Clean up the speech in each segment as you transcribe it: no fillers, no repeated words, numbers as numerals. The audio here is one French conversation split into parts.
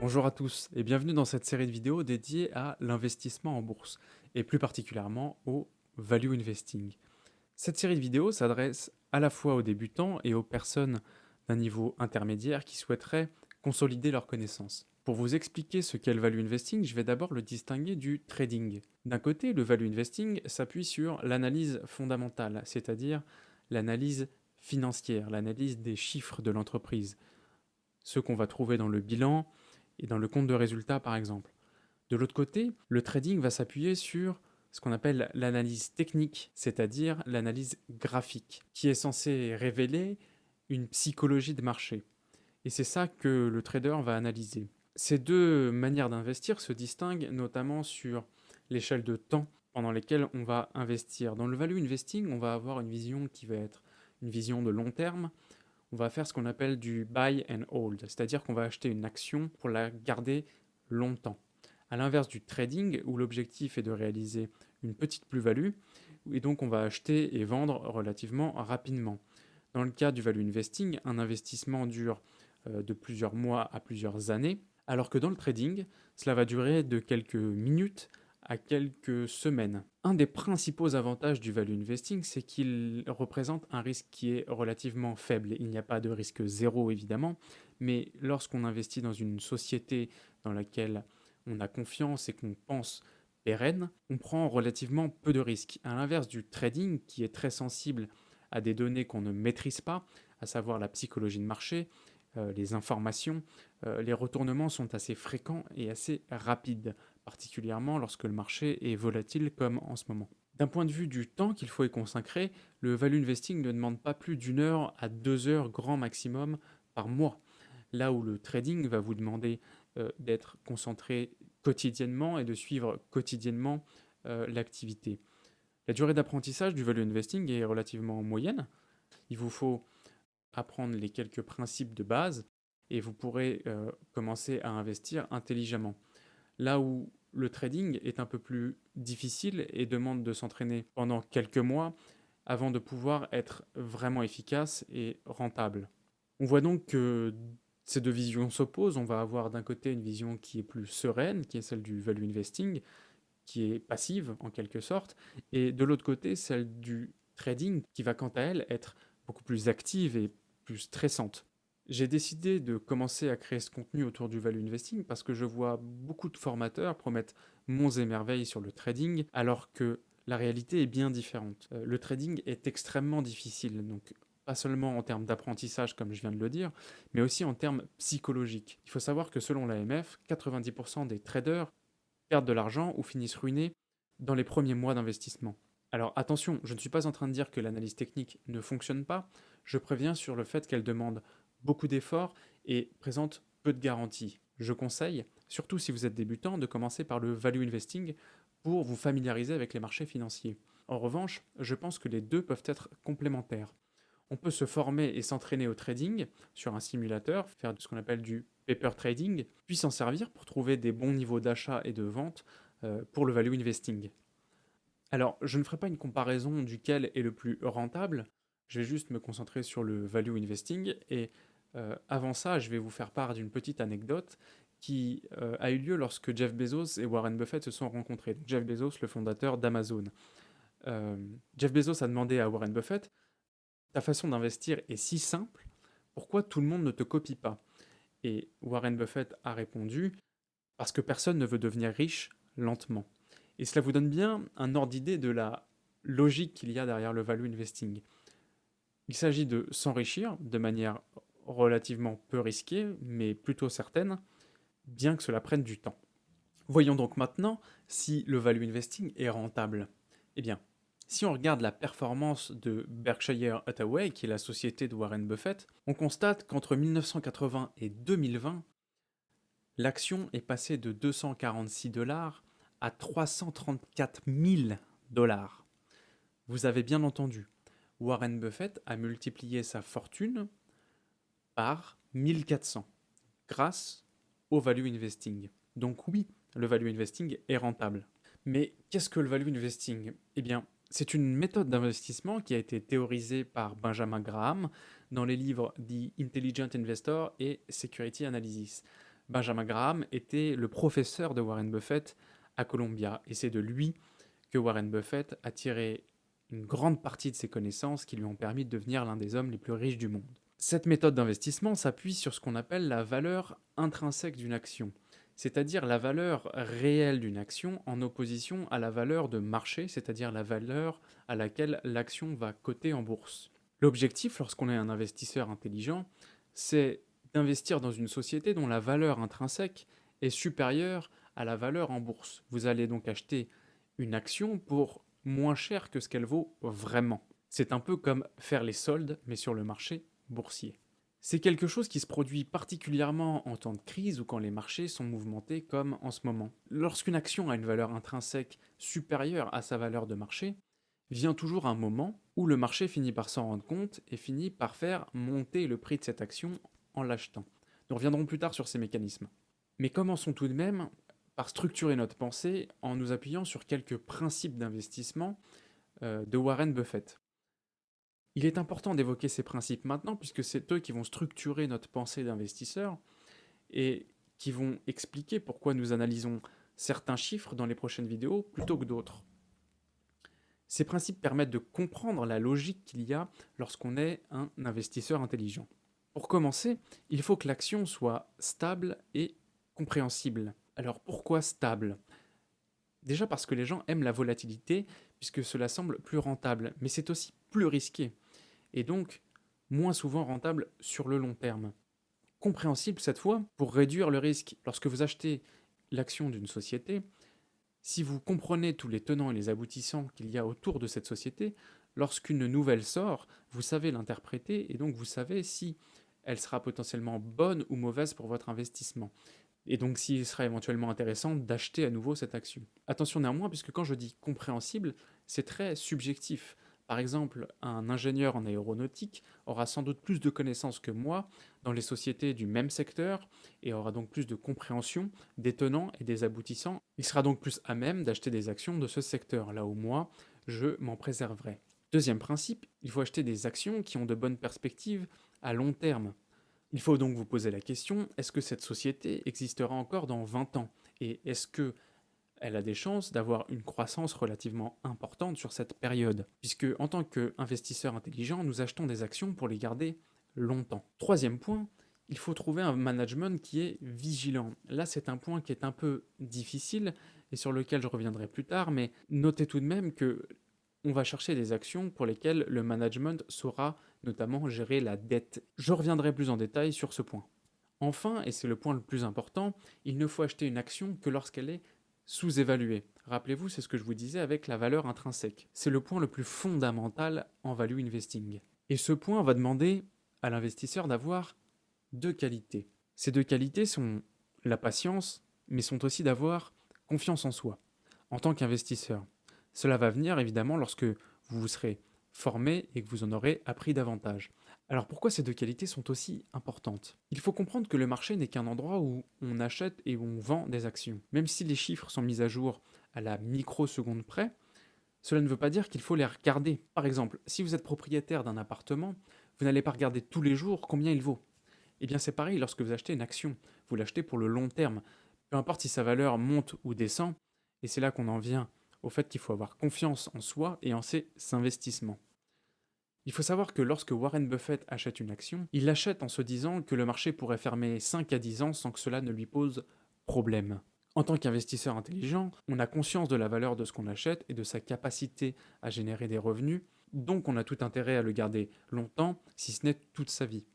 Bonjour à tous et bienvenue dans cette série de vidéos dédiée à l'investissement en bourse et plus particulièrement au value investing. Cette série de vidéos s'adresse à la fois aux débutants et aux personnes d'un niveau intermédiaire qui souhaiteraient consolider leurs connaissances. Pour vous expliquer ce qu'est le value investing, je vais d'abord le distinguer du trading. D'un côté, le value investing s'appuie sur l'analyse fondamentale, c'est-à-dire l'analyse financière, l'analyse des chiffres de l'entreprise, ceux qu'on va trouver dans le bilan et dans le compte de résultat par exemple. De l'autre côté, le trading va s'appuyer sur ce qu'on appelle l'analyse technique, c'est-à-dire l'analyse graphique, qui est censée révéler une psychologie de marché. Et c'est ça que le trader va analyser. Ces deux manières d'investir se distinguent notamment sur l'échelle de temps pendant lesquelles on va investir. Dans le value investing, on va avoir une vision qui va être une vision de long terme. On va faire ce qu'on appelle du buy and hold, c'est-à-dire qu'on va acheter une action pour la garder longtemps. À l'inverse du trading, où l'objectif est de réaliser une petite plus-value, et donc on va acheter et vendre relativement rapidement. Dans le cas du value investing, un investissement dure de plusieurs mois à plusieurs années, alors que dans le trading, cela va durer de quelques minutes à quelques semaines. Un des principaux avantages du value investing, c'est qu'il représente un risque qui est relativement faible. Il n'y a pas de risque zéro évidemment, mais lorsqu'on investit dans une société dans laquelle on a confiance et qu'on pense pérenne, on prend relativement peu de risques. À l'inverse du trading, qui est très sensible à des données qu'on ne maîtrise pas, à savoir la psychologie de marché, les informations, les retournements sont assez fréquents et assez rapides, particulièrement lorsque le marché est volatile comme en ce moment. D'un point de vue du temps qu'il faut y consacrer, le value investing ne demande pas plus d'une heure à 2 heures grand maximum par mois, là où le trading va vous demander d'être concentré quotidiennement et de suivre quotidiennement l'activité. La durée d'apprentissage du value investing est relativement moyenne. Il vous faut apprendre les quelques principes de base et vous pourrez commencer à investir intelligemment. Là où le trading est un peu plus difficile et demande de s'entraîner pendant quelques mois avant de pouvoir être vraiment efficace et rentable. On voit donc que ces deux visions s'opposent. On va avoir d'un côté une vision qui est plus sereine, qui est celle du value investing, qui est passive en quelque sorte, et de l'autre côté celle du trading, qui va quant à elle être beaucoup plus active et plus stressante. J'ai décidé de commencer à créer ce contenu autour du value investing parce que je vois beaucoup de formateurs promettre monts et merveilles sur le trading alors que la réalité est bien différente. Le trading est extrêmement difficile, donc pas seulement en termes d'apprentissage comme je viens de le dire, mais aussi en termes psychologiques. Il faut savoir que selon l'AMF, 90% des traders perdent de l'argent ou finissent ruinés dans les premiers mois d'investissement. Alors attention, je ne suis pas en train de dire que l'analyse technique ne fonctionne pas, je préviens sur le fait qu'elle demande beaucoup d'efforts et présente peu de garanties. Je conseille, surtout si vous êtes débutant, de commencer par le value investing pour vous familiariser avec les marchés financiers. En revanche, je pense que les deux peuvent être complémentaires. On peut se former et s'entraîner au trading sur un simulateur, faire ce qu'on appelle du paper trading, puis s'en servir pour trouver des bons niveaux d'achat et de vente pour le value investing. Alors, je ne ferai pas une comparaison duquel est le plus rentable, je vais juste me concentrer sur le value investing et avant ça, je vais vous faire part d'une petite anecdote qui a eu lieu lorsque Jeff Bezos et Warren Buffett se sont rencontrés. Donc, Jeff Bezos, le fondateur d'Amazon. Jeff Bezos a demandé à Warren Buffett: ta façon d'investir est si simple, pourquoi tout le monde ne te copie pas? Et Warren Buffett a répondu: parce que personne ne veut devenir riche lentement. Et cela vous donne bien un ordre d'idée de la logique qu'il y a derrière le value investing. Il s'agit de s'enrichir de manière relativement peu risquée, mais plutôt certaine, bien que cela prenne du temps. Voyons donc maintenant si le value investing est rentable. Eh bien, si on regarde la performance de Berkshire Hathaway, qui est la société de Warren Buffett, on constate qu'entre 1980 et 2020, l'action est passée de 246 dollars à 334 000 dollars. Vous avez bien entendu, Warren Buffett a multiplié sa fortune par 1400 grâce au value investing. Donc oui, le value investing est rentable. Mais qu'est-ce que le value investing? Eh bien, c'est une méthode d'investissement qui a été théorisée par Benjamin Graham dans les livres The Intelligent Investor et Security Analysis. Benjamin Graham était le professeur de Warren Buffett à Columbia, et c'est de lui que Warren Buffett a tiré une grande partie de ses connaissances qui lui ont permis de devenir l'un des hommes les plus riches du monde. Cette méthode d'investissement s'appuie sur ce qu'on appelle la valeur intrinsèque d'une action, c'est-à-dire la valeur réelle d'une action en opposition à la valeur de marché, c'est-à-dire la valeur à laquelle l'action va coter en bourse. L'objectif, lorsqu'on est un investisseur intelligent, c'est d'investir dans une société dont la valeur intrinsèque est supérieure à la valeur en bourse. Vous allez donc acheter une action pour moins cher que ce qu'elle vaut vraiment. C'est un peu comme faire les soldes, mais sur le marché boursier. C'est quelque chose qui se produit particulièrement en temps de crise ou quand les marchés sont mouvementés comme en ce moment. Lorsqu'une action a une valeur intrinsèque supérieure à sa valeur de marché, vient toujours un moment où le marché finit par s'en rendre compte et finit par faire monter le prix de cette action en l'achetant. Nous reviendrons plus tard sur ces mécanismes. Mais commençons tout de même par structurer notre pensée en nous appuyant sur quelques principes d'investissement de Warren Buffett. Il est important d'évoquer ces principes maintenant puisque c'est eux qui vont structurer notre pensée d'investisseur et qui vont expliquer pourquoi nous analysons certains chiffres dans les prochaines vidéos plutôt que d'autres. Ces principes permettent de comprendre la logique qu'il y a lorsqu'on est un investisseur intelligent. Pour commencer, il faut que l'action soit stable et compréhensible. Alors pourquoi stable? Déjà parce que les gens aiment la volatilité, puisque cela semble plus rentable, mais c'est aussi plus risqué, et donc moins souvent rentable sur le long terme. Compréhensible cette fois, pour réduire le risque. Lorsque vous achetez l'action d'une société, si vous comprenez tous les tenants et les aboutissants qu'il y a autour de cette société, lorsqu'une nouvelle sort, vous savez l'interpréter, et donc vous savez si elle sera potentiellement bonne ou mauvaise pour votre investissement. Et donc s'il sera éventuellement intéressant d'acheter à nouveau cette action. Attention néanmoins, puisque quand je dis compréhensible, c'est très subjectif. Par exemple, un ingénieur en aéronautique aura sans doute plus de connaissances que moi dans les sociétés du même secteur et aura donc plus de compréhension des tenants et des aboutissants. Il sera donc plus à même d'acheter des actions de ce secteur, là où moi, je m'en préserverai. Deuxième principe, il faut acheter des actions qui ont de bonnes perspectives à long terme. Il faut donc vous poser la question, est-ce que cette société existera encore dans 20 ans? Et est-ce qu'elle a des chances d'avoir une croissance relativement importante sur cette période? Puisque en tant qu'investisseur intelligent, nous achetons des actions pour les garder longtemps. Troisième point, il faut trouver un management qui est vigilant. Là, c'est un point qui est un peu difficile et sur lequel je reviendrai plus tard, mais notez tout de même que on va chercher des actions pour lesquelles le management saura notamment gérer la dette. Je reviendrai plus en détail sur ce point. Enfin, et c'est le point le plus important, il ne faut acheter une action que lorsqu'elle est sous-évaluée. Rappelez-vous, c'est ce que je vous disais avec la valeur intrinsèque. C'est le point le plus fondamental en value investing. Et ce point va demander à l'investisseur d'avoir deux qualités. Ces deux qualités sont la patience, mais sont aussi d'avoir confiance en soi, en tant qu'investisseur. Cela va venir évidemment lorsque vous vous serez formé et que vous en aurez appris davantage. Alors pourquoi ces deux qualités sont aussi importantes? Il faut comprendre que le marché n'est qu'un endroit où on achète et où on vend des actions. Même si les chiffres sont mis à jour à la microseconde près, cela ne veut pas dire qu'il faut les regarder. Par exemple, si vous êtes propriétaire d'un appartement, vous n'allez pas regarder tous les jours combien il vaut. Eh bien c'est pareil lorsque vous achetez une action, vous l'achetez pour le long terme. Peu importe si sa valeur monte ou descend, et c'est là qu'on en vient au fait qu'il faut avoir confiance en soi et en ses investissements. Il faut savoir que lorsque Warren Buffett achète une action, il l'achète en se disant que le marché pourrait fermer 5 à 10 ans sans que cela ne lui pose problème. En tant qu'investisseur intelligent, on a conscience de la valeur de ce qu'on achète et de sa capacité à générer des revenus, donc on a tout intérêt à le garder longtemps, si ce n'est toute sa vie.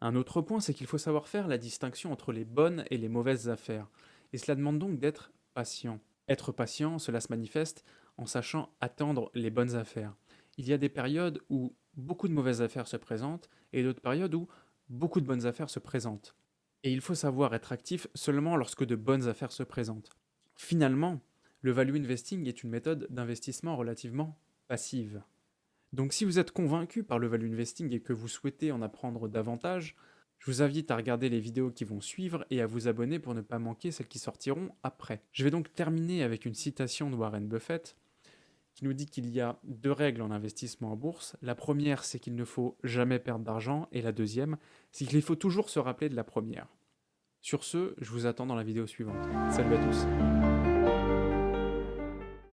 Un autre point, c'est qu'il faut savoir faire la distinction entre les bonnes et les mauvaises affaires, et cela demande donc d'être patient. Être patient, cela se manifeste en sachant attendre les bonnes affaires. Il y a des périodes où beaucoup de mauvaises affaires se présentent et d'autres périodes où beaucoup de bonnes affaires se présentent. Et il faut savoir être actif seulement lorsque de bonnes affaires se présentent. Finalement, le value investing est une méthode d'investissement relativement passive. Donc si vous êtes convaincu par le value investing et que vous souhaitez en apprendre davantage, je vous invite à regarder les vidéos qui vont suivre et à vous abonner pour ne pas manquer celles qui sortiront après. Je vais donc terminer avec une citation de Warren Buffett qui nous dit qu'il y a deux règles en investissement en bourse. La première, c'est qu'il ne faut jamais perdre d'argent et la deuxième, c'est qu'il faut toujours se rappeler de la première. Sur ce, je vous attends dans la vidéo suivante. Salut à tous!